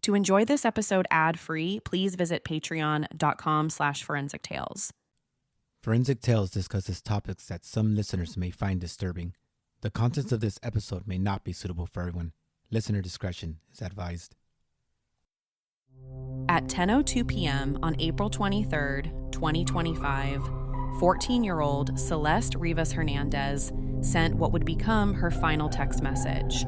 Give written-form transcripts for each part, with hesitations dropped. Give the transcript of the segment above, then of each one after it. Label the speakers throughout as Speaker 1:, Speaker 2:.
Speaker 1: To enjoy this episode ad-free, please visit patreon.com/forensictales.
Speaker 2: Forensic Tales discusses topics that some listeners may find disturbing. The contents of this episode may not be suitable for everyone. Listener discretion is advised.
Speaker 1: At 10:02 p.m. on April 23, 2025, 14-year-old Celeste Rivas Hernandez sent what would become her final text message.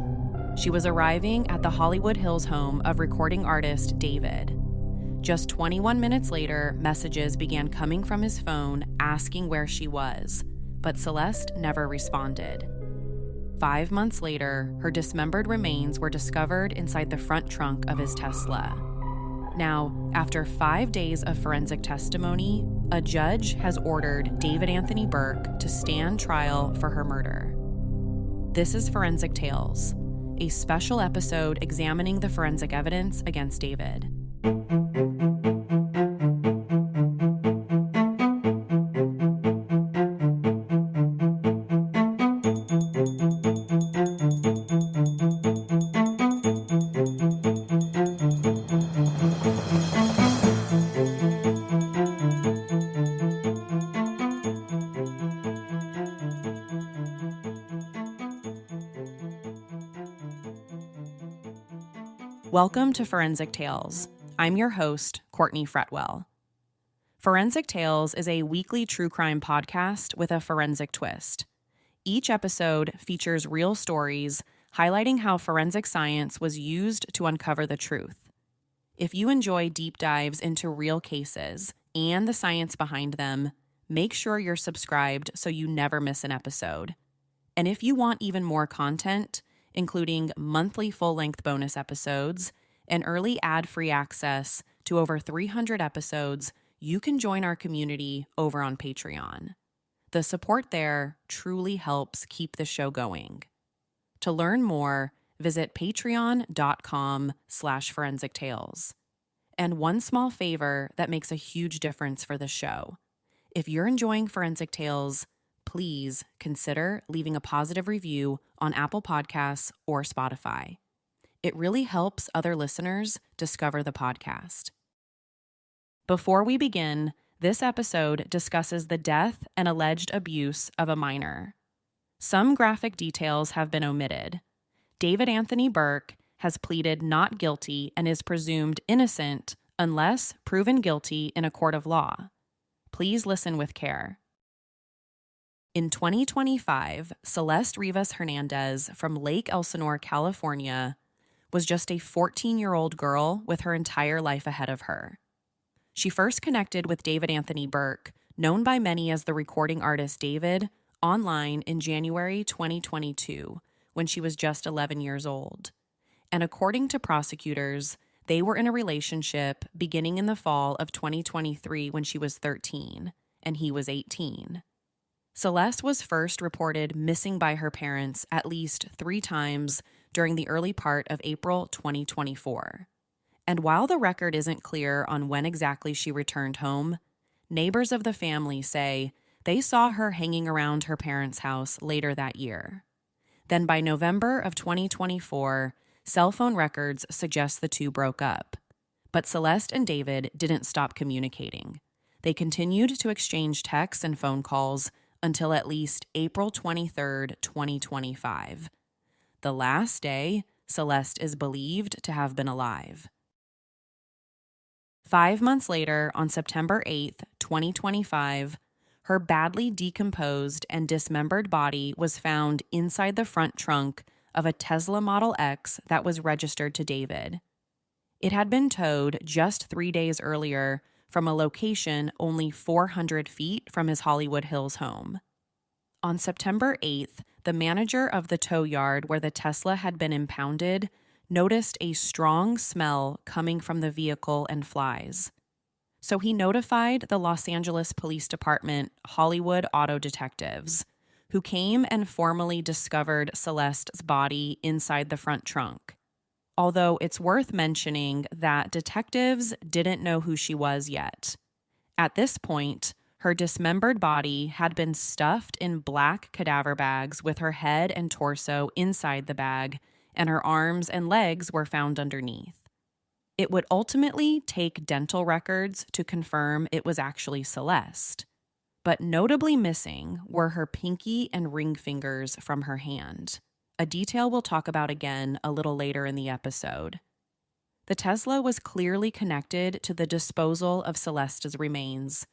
Speaker 1: She was arriving at the Hollywood Hills home of recording artist David. Just 21 minutes later, messages began coming from his phone asking where she was, but Celeste never responded. 5 months later, her dismembered remains were discovered inside the front trunk of his Tesla. Now, after 5 days of forensic testimony, a judge has ordered David Anthony Burke to stand trial for her murder. This is Forensic Tales, a special episode examining the forensic evidence against David. Welcome to Forensic Tales. I'm your host, Courtney Fretwell. Forensic Tales is a weekly true crime podcast with a forensic twist. Each episode features real stories highlighting how forensic science was used to uncover the truth. If you enjoy deep dives into real cases and the science behind them, make sure you're subscribed so you never miss an episode. And if you want even more content, including monthly full-length bonus episodes and early ad-free access to over 300 episodes, you can join our community over on Patreon. The support there truly helps keep the show going. To learn more, visit patreon.com/forensictales. And one small favor that makes a huge difference for the show. If you're enjoying Forensic Tales, please consider leaving a positive review on Apple Podcasts or Spotify. It really helps other listeners discover the podcast. Before we begin, this episode discusses the death and alleged abuse of a minor. Some graphic details have been omitted. David Anthony Burke has pleaded not guilty and is presumed innocent unless proven guilty in a court of law. Please listen with care. In 2025, Celeste Rivas Hernandez from Lake Elsinore, California, was just a 14-year-old girl with her entire life ahead of her. She first connected with David Anthony Burke, known by many as the recording artist David, online in January 2022, when she was just 11 years old. And according to prosecutors, they were in a relationship beginning in the fall of 2023 when she was 13, and he was 18. Celeste was first reported missing by her parents at least 3 times during the early part of April 2024. And while the record isn't clear on when exactly she returned home, neighbors of the family say they saw her hanging around her parents' house later that year. Then by November of 2024, cell phone records suggest the two broke up. But Celeste and David didn't stop communicating. They continued to exchange texts and phone calls until at least April 23, 2025. The last day Celeste is believed to have been alive. 5 months later, on September 8, 2025, her badly decomposed and dismembered body was found inside the front trunk of a Tesla Model X that was registered to David. It had been towed just 3 days earlier from a location only 400 feet from his Hollywood Hills home. On September 8th, the manager of the tow yard where the Tesla had been impounded noticed a strong smell coming from the vehicle and flies. So he notified the Los Angeles Police Department Hollywood auto detectives, who came and formally discovered Celeste's body inside the front trunk. Although it's worth mentioning that detectives didn't know who she was yet. At this point, her dismembered body had been stuffed in black cadaver bags with her head and torso inside the bag, and her arms and legs were found underneath. It would ultimately take dental records to confirm it was actually Celeste, but notably missing were her pinky and ring fingers from her hand, a detail we'll talk about again a little later in the episode. The Tesla was clearly connected to the disposal of Celeste's remains,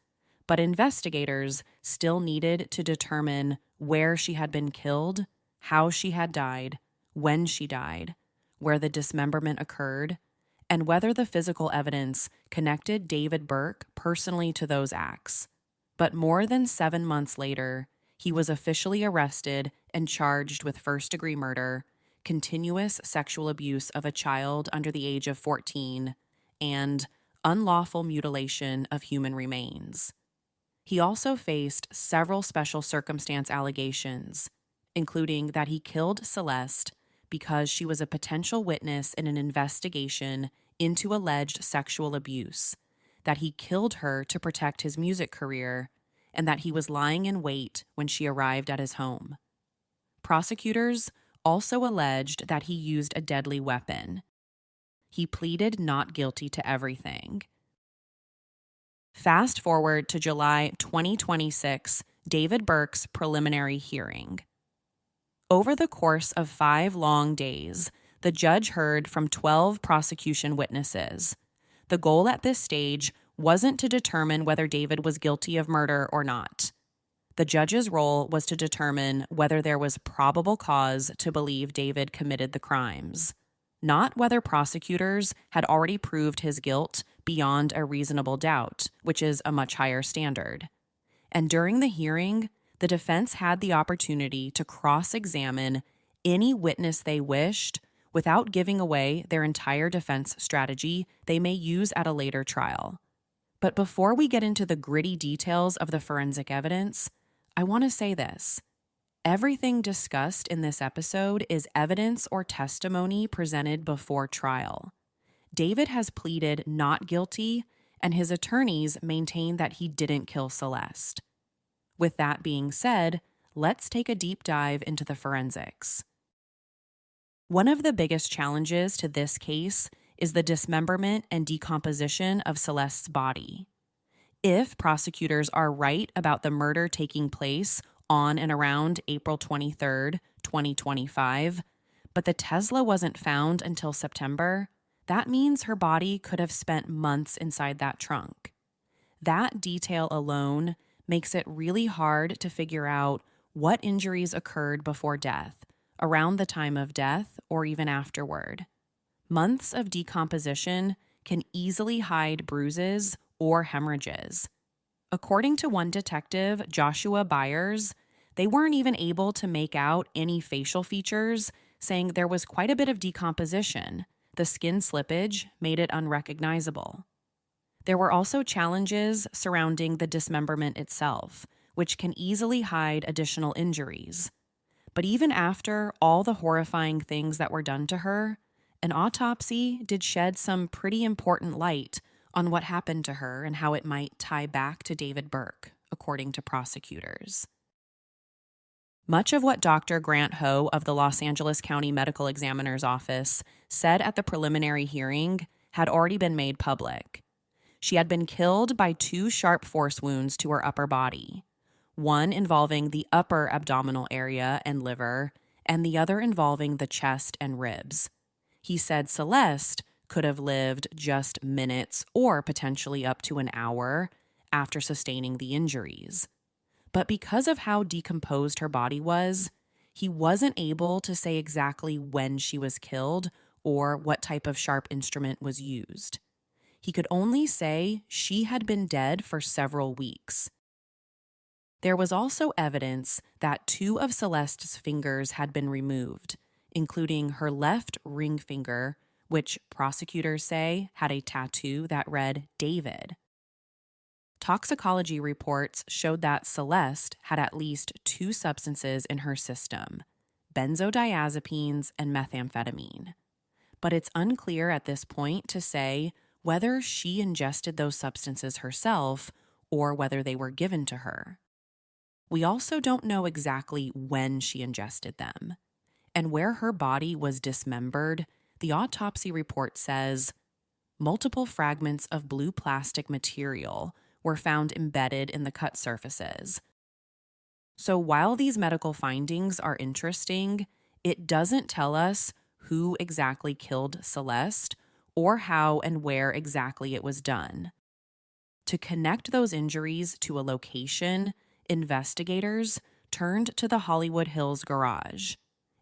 Speaker 1: but investigators still needed to determine where she had been killed, how she had died, when she died, where the dismemberment occurred, and whether the physical evidence connected David Burke personally to those acts. But more than 7 months later, he was officially arrested and charged with first-degree murder, continuous sexual abuse of a child under the age of 14, and unlawful mutilation of human remains. He also faced several special circumstance allegations, including that he killed Celeste because she was a potential witness in an investigation into alleged sexual abuse, that he killed her to protect his music career, and that he was lying in wait when she arrived at his home. Prosecutors also alleged that he used a deadly weapon. He pleaded not guilty to everything. Fast forward to July 2026, David Burke's preliminary hearing. Over the course of 5 long days, the judge heard from 12 prosecution witnesses. The goal at this stage wasn't to determine whether David was guilty of murder or not. The judge's role was to determine whether there was probable cause to believe David committed the crimes, not whether prosecutors had already proved his guilt beyond a reasonable doubt, which is a much higher standard. And during the hearing, the defense had the opportunity to cross-examine any witness they wished without giving away their entire defense strategy they may use at a later trial. But before we get into the gritty details of the forensic evidence, I want to say this. Everything discussed in this episode is evidence or testimony presented before trial. David has pleaded not guilty, and his attorneys maintain that he didn't kill Celeste. With that being said, let's take a deep dive into the forensics. One of the biggest challenges to this case is the dismemberment and decomposition of Celeste's body. If prosecutors are right about the murder taking place on and around April 23rd, 2025, but the Tesla wasn't found until September, that means her body could have spent months inside that trunk. That detail alone makes it really hard to figure out what injuries occurred before death, around the time of death, or even afterward. Months of decomposition can easily hide bruises or hemorrhages. According to one detective, Joshua Byers, they weren't even able to make out any facial features, saying there was quite a bit of decomposition. The skin slippage made it unrecognizable. There were also challenges surrounding the dismemberment itself, which can easily hide additional injuries. But even after all the horrifying things that were done to her, an autopsy did shed some pretty important light on what happened to her and how it might tie back to David Burke, according to prosecutors. Much of what Dr. Grant Ho of the Los Angeles County Medical Examiner's Office said at the preliminary hearing had already been made public. She had been killed by 2 sharp force wounds to her upper body, one involving the upper abdominal area and liver, and the other involving the chest and ribs. He said Celeste could have lived just minutes or potentially up to an hour after sustaining the injuries. But because of how decomposed her body was, he wasn't able to say exactly when she was killed or what type of sharp instrument was used. He could only say she had been dead for several weeks. There was also evidence that 2 of Celeste's fingers had been removed, including her left ring finger, which prosecutors say had a tattoo that read David. Toxicology reports showed that Celeste had at least 2 substances in her system, benzodiazepines and methamphetamine. But it's unclear at this point to say whether she ingested those substances herself or whether they were given to her. We also don't know exactly when she ingested them. And where her body was dismembered, the autopsy report says multiple fragments of blue plastic material were found embedded in the cut surfaces. So while these medical findings are interesting, it doesn't tell us who exactly killed Celeste or how and where exactly it was done. To connect those injuries to a location, investigators turned to the Hollywood Hills garage.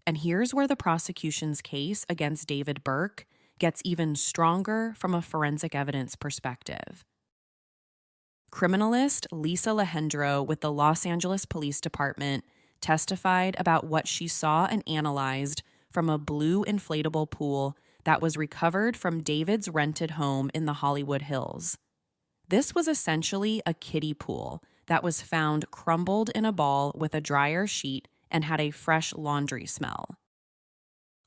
Speaker 1: And here's where the prosecution's case against David Burke gets even stronger from a forensic evidence perspective. Criminalist Lisa Lehendro with the Los Angeles Police Department testified about what she saw and analyzed from a blue inflatable pool that was recovered from David's rented home in the Hollywood Hills. This was essentially a kiddie pool that was found crumbled in a ball with a dryer sheet and had a fresh laundry smell.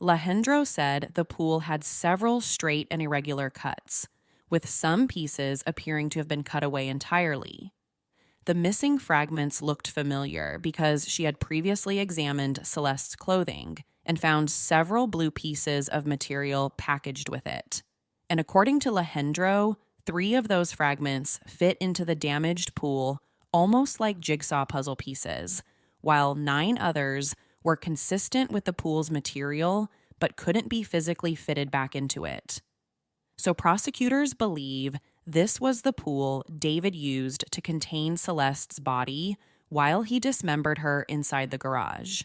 Speaker 1: Lehendro said the pool had several straight and irregular cuts, with some pieces appearing to have been cut away entirely. The missing fragments looked familiar because she had previously examined Celeste's clothing and found several blue pieces of material packaged with it. And according to Lehendro, 3 of those fragments fit into the damaged pool almost like jigsaw puzzle pieces, while 9 others were consistent with the pool's material but couldn't be physically fitted back into it. So prosecutors believe this was the pool David used to contain Celeste's body while he dismembered her inside the garage.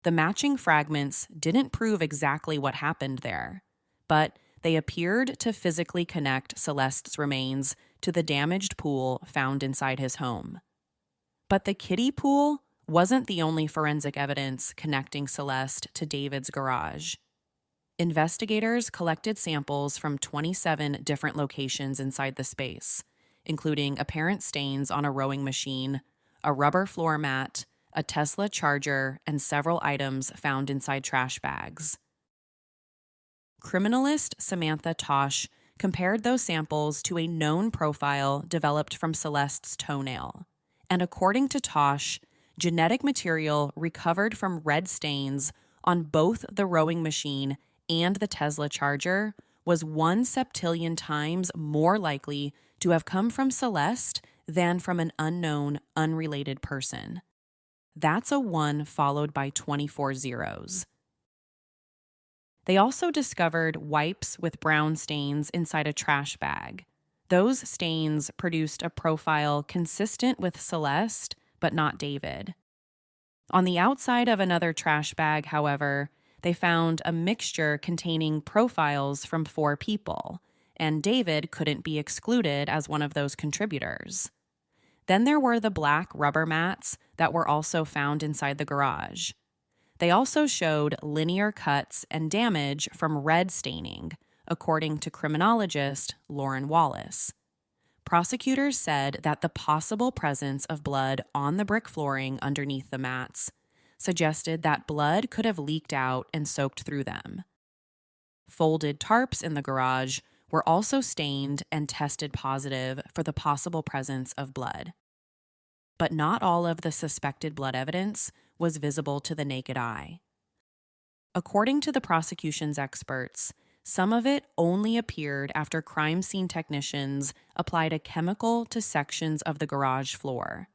Speaker 1: The matching fragments didn't prove exactly what happened there, but they appeared to physically connect Celeste's remains to the damaged pool found inside his home. But the kiddie pool wasn't the only forensic evidence connecting Celeste to David's garage. Investigators collected samples from 27 different locations inside the space, including apparent stains on a rowing machine, a rubber floor mat, a Tesla charger, and several items found inside trash bags. Criminalist Samantha Tosh compared those samples to a known profile developed from Celeste's toenail. And according to Tosh, genetic material recovered from red stains on both the rowing machine and the Tesla charger was 1 septillion times more likely to have come from Celeste than from an unknown, unrelated person. That's a 1 followed by 24 zeros. They also discovered wipes with brown stains inside a trash bag. Those stains produced a profile consistent with Celeste, but not David. On the outside of another trash bag, however, they found a mixture containing profiles from 4 people, and David couldn't be excluded as one of those contributors. Then there were the black rubber mats that were also found inside the garage. They also showed linear cuts and damage from red staining, according to criminologist Lauren Wallace. Prosecutors said that the possible presence of blood on the brick flooring underneath the mats suggested that blood could have leaked out and soaked through them. Folded tarps in the garage were also stained and tested positive for the possible presence of blood. But not all of the suspected blood evidence was visible to the naked eye. According to the prosecution's experts, some of it only appeared after crime scene technicians applied a chemical to sections of the garage floor.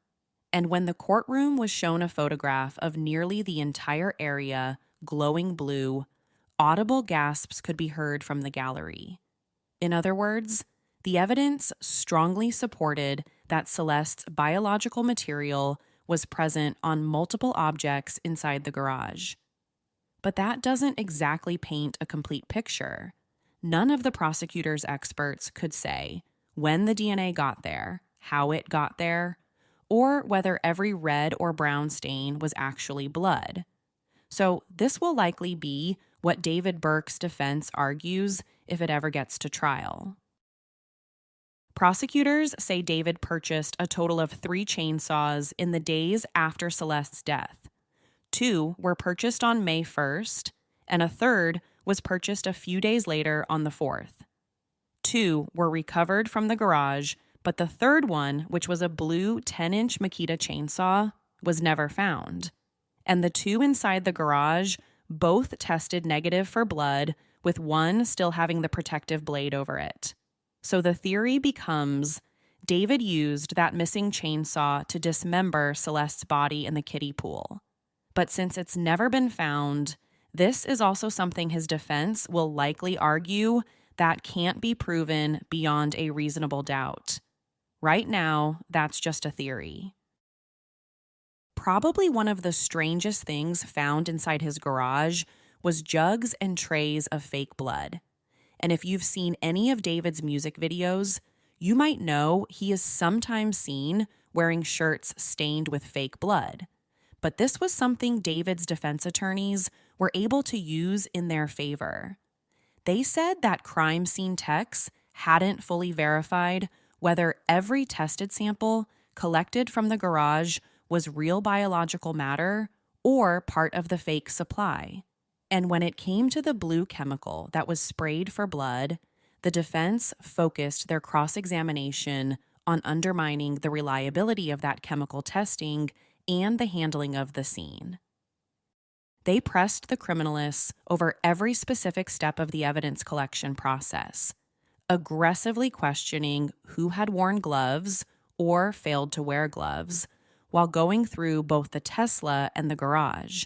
Speaker 1: And when the courtroom was shown a photograph of nearly the entire area glowing blue, audible gasps could be heard from the gallery. In other words, the evidence strongly supported that Celeste's biological material was present on multiple objects inside the garage. But that doesn't exactly paint a complete picture. None of the prosecutor's experts could say when the DNA got there, how it got there, or whether every red or brown stain was actually blood. So this will likely be what David Burke's defense argues if it ever gets to trial. Prosecutors say David purchased a total of 3 chainsaws in the days after Celeste's death. 2 were purchased on May 1st, and a third was purchased a few days later on the 4th. 2 were recovered from the garage, but the third one, which was a blue 10-inch Makita chainsaw, was never found. And the 2 inside the garage both tested negative for blood with one still having the protective blade over it. So the theory becomes David used that missing chainsaw to dismember Celeste's body in the kiddie pool. But since it's never been found, this is also something his defense will likely argue that can't be proven beyond a reasonable doubt. Right now, that's just a theory. Probably one of the strangest things found inside his garage was jugs and trays of fake blood. And if you've seen any of David's music videos, you might know he is sometimes seen wearing shirts stained with fake blood. But this was something David's defense attorneys were able to use in their favor. They said that crime scene techs hadn't fully verified whether every tested sample collected from the garage was real biological matter or part of the fake supply. And when it came to the blue chemical that was sprayed for blood, the defense focused their cross-examination on undermining the reliability of that chemical testing and the handling of the scene. They pressed the criminalists over every specific step of the evidence collection process, aggressively questioning who had worn gloves or failed to wear gloves while going through both the Tesla and the garage.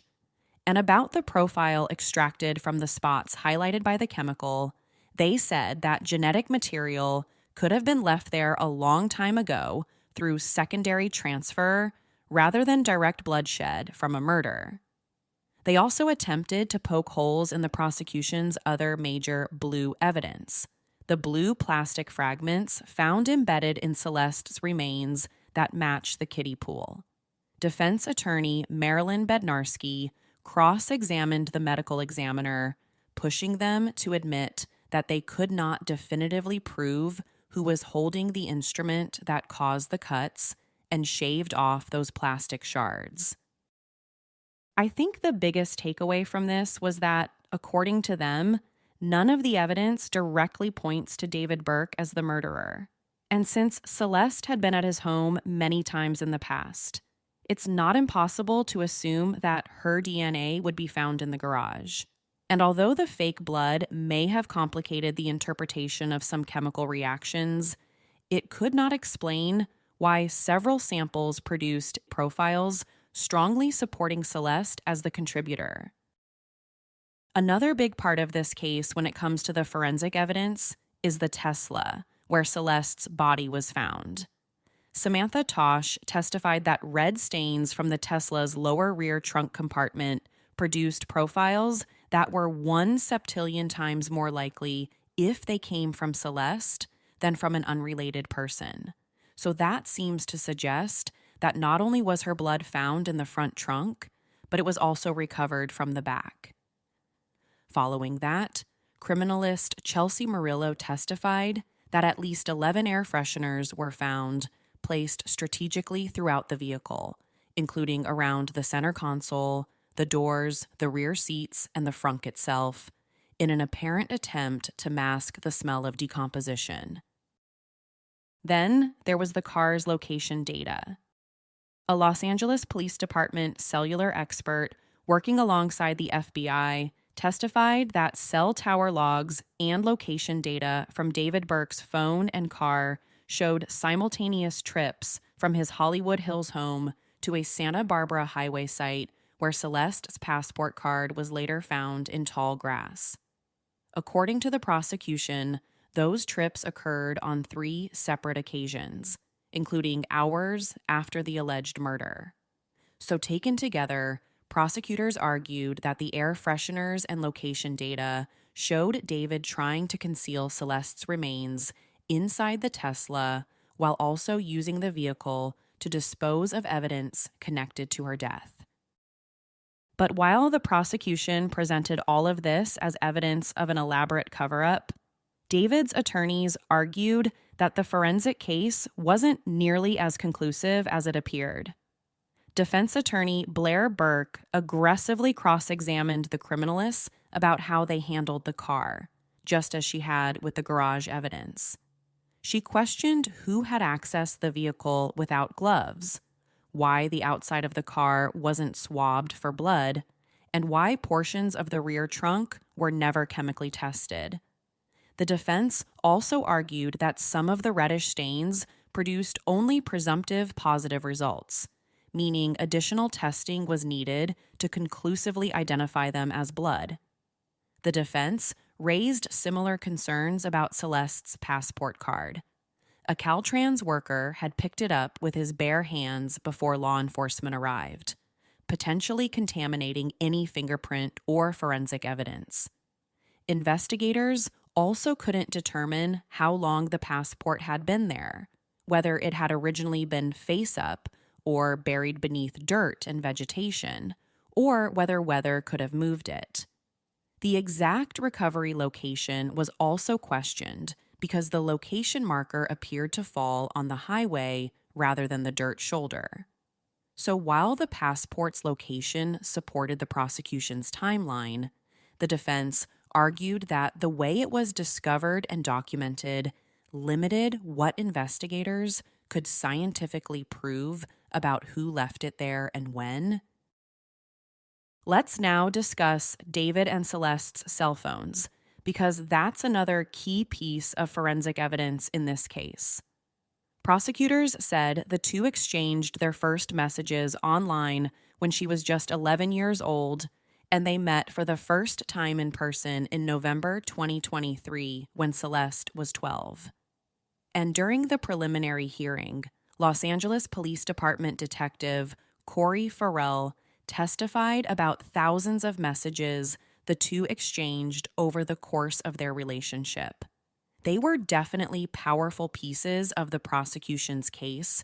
Speaker 1: And about the profile extracted from the spots highlighted by the chemical, they said that genetic material could have been left there a long time ago through secondary transfer rather than direct bloodshed from a murder. They also attempted to poke holes in the prosecution's other major blue evidence, the blue plastic fragments found embedded in Celeste's remains that match the kiddie pool. Defense attorney Marilyn Bednarski cross-examined the medical examiner, pushing them to admit that they could not definitively prove who was holding the instrument that caused the cuts and shaved off those plastic shards. I think the biggest takeaway from this was that, according to them, none of the evidence directly points to David Burke as the murderer. And since Celeste had been at his home many times in the past, it's not impossible to assume that her DNA would be found in the garage. And although the fake blood may have complicated the interpretation of some chemical reactions, it could not explain why several samples produced profiles strongly supporting Celeste as the contributor. Another big part of this case when it comes to the forensic evidence is the Tesla, where Celeste's body was found. Samantha Tosh testified that red stains from the Tesla's lower rear trunk compartment produced profiles that were 1 septillion times more likely if they came from Celeste than from an unrelated person. So that seems to suggest that not only was her blood found in the front trunk, but it was also recovered from the back. Following that, criminalist Chelsea Murillo testified that at least 11 air fresheners were found placed strategically throughout the vehicle, including around the center console, the doors, the rear seats, and the frunk itself, in an apparent attempt to mask the smell of decomposition. Then there was the car's location data. A Los Angeles Police Department cellular expert working alongside the FBI testified that cell tower logs and location data from David Burke's phone and car showed simultaneous trips from his Hollywood Hills home to a Santa Barbara highway site where Celeste's passport card was later found in tall grass. According to the prosecution, those trips occurred on 3 separate occasions, including hours after the alleged murder. So taken together, prosecutors argued that the air fresheners and location data showed David trying to conceal Celeste's remains inside the Tesla while also using the vehicle to dispose of evidence connected to her death. But while the prosecution presented all of this as evidence of an elaborate cover-up, David's attorneys argued that the forensic case wasn't nearly as conclusive as it appeared. Defense attorney Blair Burke aggressively cross-examined the criminalists about how they handled the car, just as she had with the garage evidence. She questioned who had accessed the vehicle without gloves, why the outside of the car wasn't swabbed for blood, and why portions of the rear trunk were never chemically tested. The defense also argued that some of the reddish stains produced only presumptive positive results, meaning additional testing was needed to conclusively identify them as blood. The defense raised similar concerns about Celeste's passport card. A Caltrans worker had picked it up with his bare hands before law enforcement arrived, potentially contaminating any fingerprint or forensic evidence. Investigators also couldn't determine how long the passport had been there, whether it had originally been face up or buried beneath dirt and vegetation, or whether weather could have moved it. The exact recovery location was also questioned because the location marker appeared to fall on the highway rather than the dirt shoulder. So while the passport's location supported the prosecution's timeline, the defense argued that the way it was discovered and documented limited what investigators could scientifically prove about who left it there and when. Let's now discuss David and Celeste's cell phones, because that's another key piece of forensic evidence in this case. Prosecutors said the two exchanged their first messages online when she was just 11 years old, and they met for the first time in person in November 2023 when Celeste was 12. And during the preliminary hearing, Los Angeles Police Department Detective Corey Farrell testified about thousands of messages the two exchanged over the course of their relationship. They were definitely powerful pieces of the prosecution's case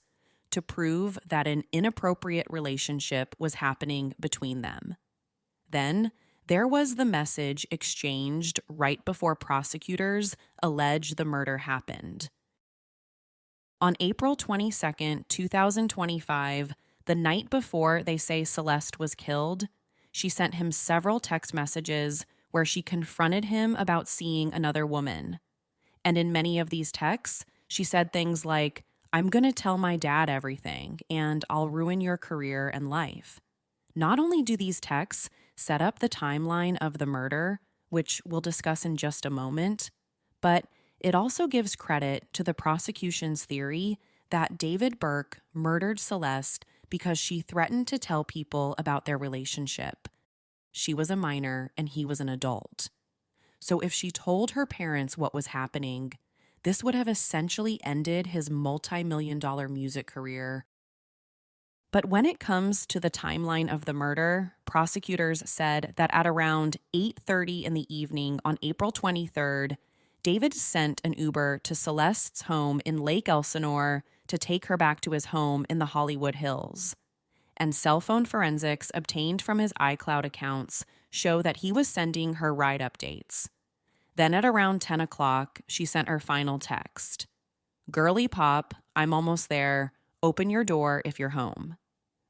Speaker 1: to prove that an inappropriate relationship was happening between them. Then, there was the message exchanged right before prosecutors allege the murder happened. On April 22, 2025, the night before they say Celeste was killed, she sent him several text messages where she confronted him about seeing another woman. And in many of these texts, she said things like, "I'm going to tell my dad everything, and I'll ruin your career and life." Not only do these texts set up the timeline of the murder, which we'll discuss in just a moment, but it also gives credit to the prosecution's theory that David Burke murdered Celeste because she threatened to tell people about their relationship. She was a minor and he was an adult. So if she told her parents what was happening, this would have essentially ended his multi-million-dollar music career. But when it comes to the timeline of the murder, prosecutors said that at around 8:30 in the evening on April 23rd, David sent an Uber to Celeste's home in Lake Elsinore to take her back to his home in the Hollywood Hills. And cell phone forensics obtained from his iCloud accounts show that he was sending her ride updates. Then at around 10 o'clock, she sent her final text. "Girly pop, I'm almost there. Open your door if you're home."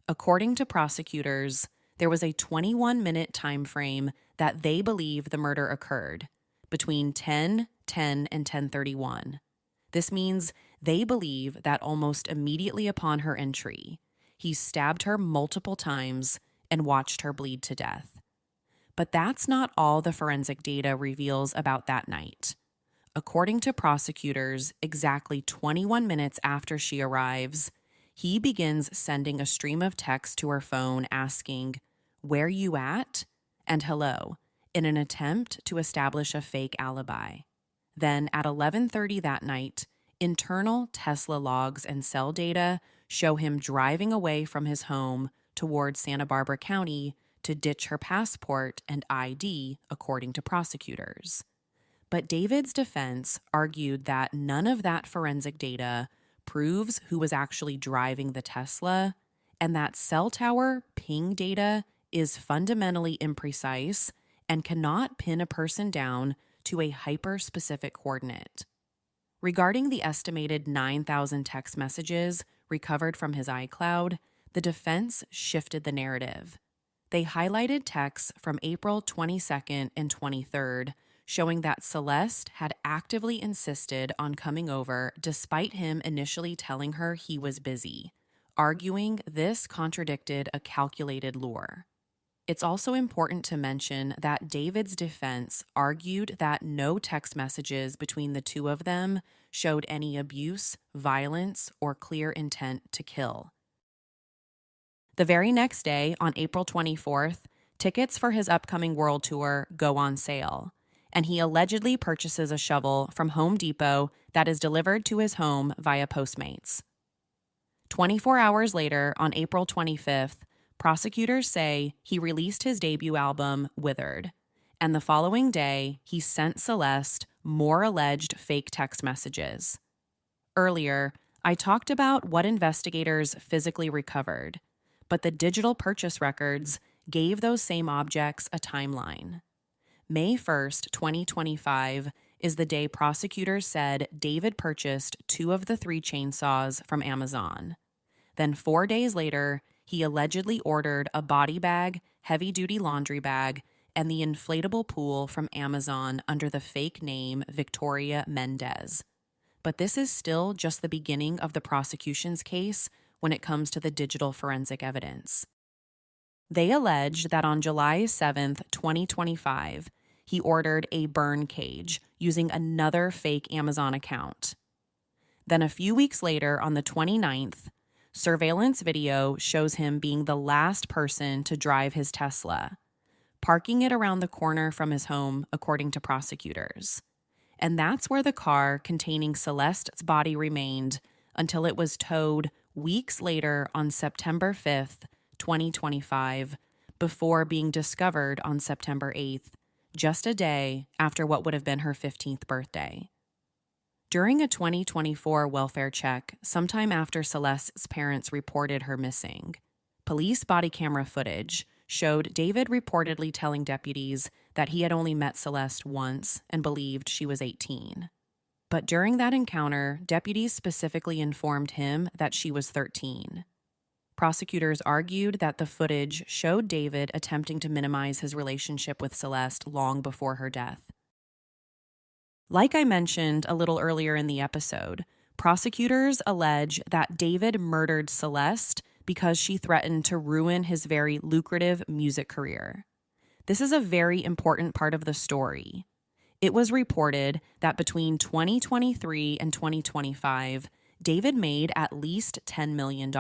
Speaker 1: According to prosecutors, there was a 21-minute time frame that they believe the murder occurred, between 10:10 and 10:31. This means they believe that almost immediately upon her entry, he stabbed her multiple times and watched her bleed to death. But that's not all the forensic data reveals about that night. According to prosecutors, exactly 21 minutes after she arrives, he begins sending a stream of texts to her phone asking, "Where you at?" and "Hello," in an attempt to establish a fake alibi. Then at 11:30 that night, internal Tesla logs and cell data show him driving away from his home toward Santa Barbara County to ditch her passport and ID, according to prosecutors. But David's defense argued that none of that forensic data proves who was actually driving the Tesla, and that cell tower ping data is fundamentally imprecise and cannot pin a person down to a hyper-specific coordinate. Regarding the estimated 9,000 text messages recovered from his iCloud, the defense shifted the narrative. They highlighted texts from April 22nd and 23rd, showing that Celeste had actively insisted on coming over despite him initially telling her he was busy, arguing this contradicted a calculated lure. It's also important to mention that David's defense argued that no text messages between the two of them showed any abuse, violence, or clear intent to kill. The very next day, on April 24th, tickets for his upcoming world tour go on sale, and he allegedly purchases a shovel from Home Depot that is delivered to his home via Postmates. 24 hours later, on April 25th, prosecutors say he released his debut album, Withered, and the following day, he sent Celeste more alleged fake text messages. Earlier, I talked about what investigators physically recovered, but the digital purchase records gave those same objects a timeline. May 1st, 2025 is the day prosecutors said David purchased 2 of the 3 chainsaws from Amazon. Then 4 days later, he allegedly ordered a body bag, heavy-duty laundry bag, and the inflatable pool from Amazon under the fake name Victoria Mendez. But this is still just the beginning of the prosecution's case when it comes to the digital forensic evidence. They allege that on July 7th, 2025, he ordered a burn cage using another fake Amazon account. Then a few weeks later, on the 29th, surveillance video shows him being the last person to drive his Tesla, parking it around the corner from his home, according to prosecutors. And that's where the car containing Celeste's body remained until it was towed weeks later on September 5th, 2025, before being discovered on September 8th, just a day after what would have been her 15th birthday. During a 2024 welfare check, sometime after Celeste's parents reported her missing, police body camera footage showed David reportedly telling deputies that he had only met Celeste once and believed she was 18. But during that encounter, deputies specifically informed him that she was 13. Prosecutors argued that the footage showed David attempting to minimize his relationship with Celeste long before her death. Like I mentioned a little earlier in the episode, prosecutors allege that David murdered Celeste because she threatened to ruin his very lucrative music career. This is a very important part of the story. It was reported that between 2023 and 2025, David made at least $10 million,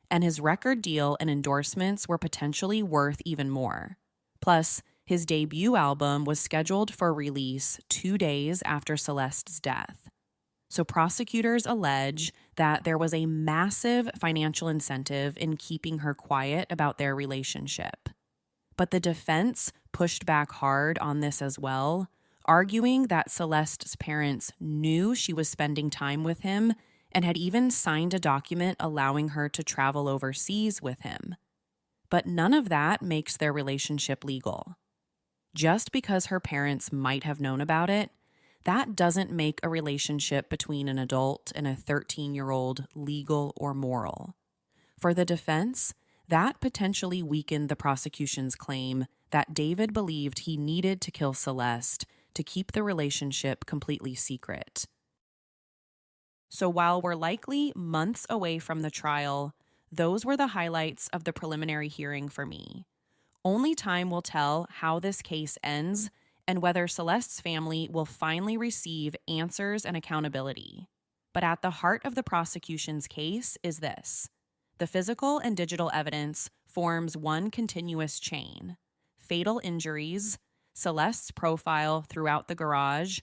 Speaker 1: and his record deal and endorsements were potentially worth even more. Plus, his debut album was scheduled for release 2 days after Celeste's death. So prosecutors allege that there was a massive financial incentive in keeping her quiet about their relationship. But the defense pushed back hard on this as well, arguing that Celeste's parents knew she was spending time with him and had even signed a document allowing her to travel overseas with him. But none of that makes their relationship legal. Just because her parents might have known about it, that doesn't make a relationship between an adult and a 13-year-old legal or moral. For the defense, that potentially weakened the prosecution's claim that David believed he needed to kill Celeste to keep the relationship completely secret. So while we're likely months away from the trial, those were the highlights of the preliminary hearing for me. Only time will tell how this case ends and whether Celeste's family will finally receive answers and accountability. But at the heart of the prosecution's case is this. The physical and digital evidence forms one continuous chain. Fatal injuries, Celeste's profile throughout the garage,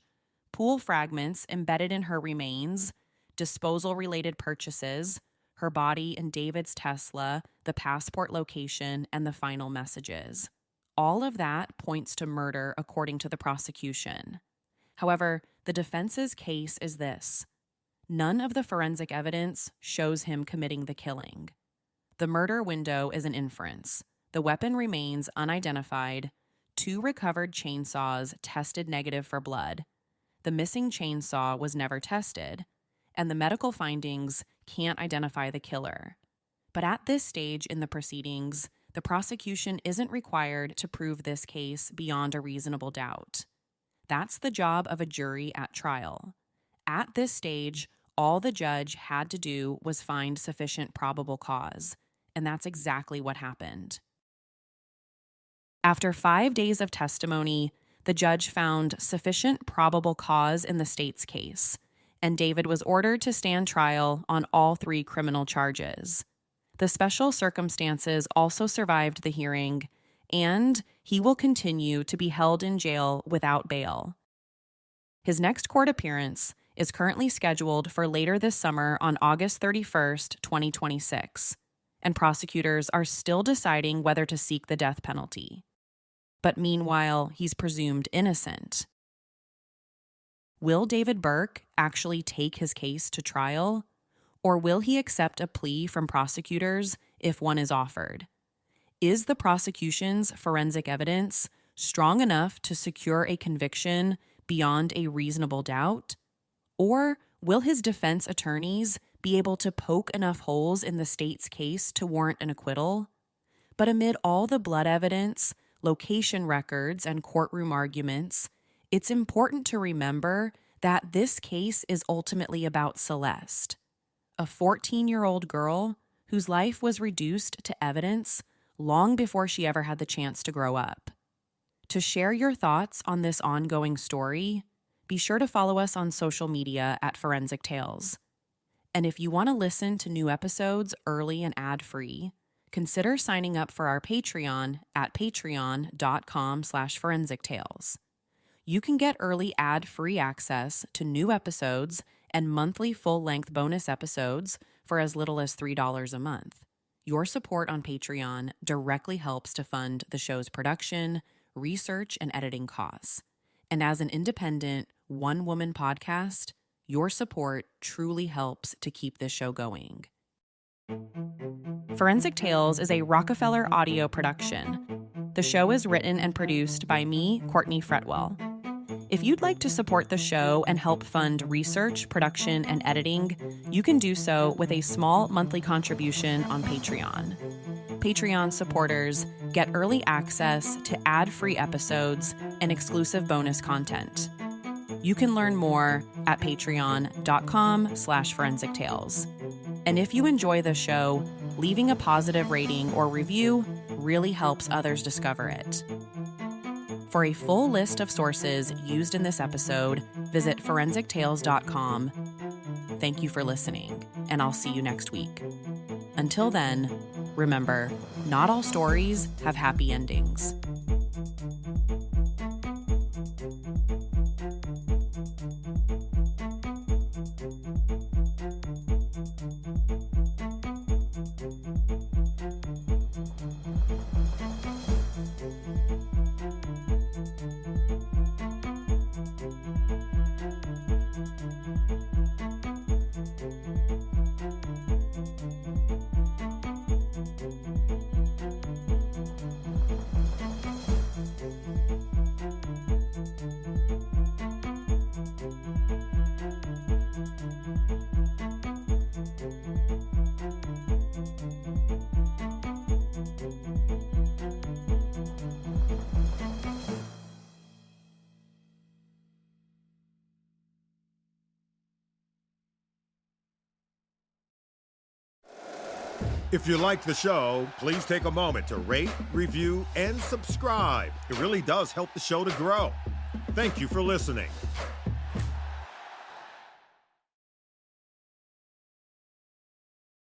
Speaker 1: pool fragments embedded in her remains, disposal-related purchases, her body and David's Tesla, the passport location, and the final messages. All of that points to murder according to the prosecution. However, the defense's case is this. None of the forensic evidence shows him committing the killing. The murder window is an inference. The weapon remains unidentified. 2 recovered chainsaws tested negative for blood. The missing chainsaw was never tested. And the medical findings can't identify the killer. But at this stage in the proceedings, the prosecution isn't required to prove this case beyond a reasonable doubt. That's the job of a jury at trial. At this stage, all the judge had to do was find sufficient probable cause, and that's exactly what happened. After 5 days of testimony, the judge found sufficient probable cause in the state's case, and David was ordered to stand trial on all 3 criminal charges. The special circumstances also survived the hearing, and he will continue to be held in jail without bail. His next court appearance is currently scheduled for later this summer on August 31st, 2026, and prosecutors are still deciding whether to seek the death penalty. But meanwhile, he's presumed innocent. Will David Burke actually take his case to trial, or will he accept a plea from prosecutors if one is offered? Is the prosecution's forensic evidence strong enough to secure a conviction beyond a reasonable doubt? Or will his defense attorneys be able to poke enough holes in the state's case to warrant an acquittal? But amid all the blood evidence, location records, and courtroom arguments, it's important to remember that this case is ultimately about Celeste, a 14-year-old girl whose life was reduced to evidence long before she ever had the chance to grow up. To share your thoughts on this ongoing story, be sure to follow us on social media at Forensic Tales. And if you want to listen to new episodes early and ad-free, consider signing up for our Patreon at patreon.com/forensictales. You can get early ad-free access to new episodes and monthly full-length bonus episodes for as little as $3 a month. Your support on Patreon directly helps to fund the show's production, research, and editing costs. And as an independent, one-woman podcast, your support truly helps to keep this show going. Forensic Tales is a Rockefeller audio production. The show is written and produced by me, Courtney Fretwell. If you'd like to support the show and help fund research, production, and editing, you can do so with a small monthly contribution on Patreon. Patreon supporters get early access to ad-free episodes and exclusive bonus content. You can learn more at patreon.com/forensictales. And if you enjoy the show, leaving a positive rating or review really helps others discover it. For a full list of sources used in this episode, visit forensictales.com. Thank you for listening, and I'll see you next week. Until then, remember, not all stories have happy endings.
Speaker 3: If you like the show, please take a moment to rate, review, and subscribe. It really does help the show to grow. Thank you for listening.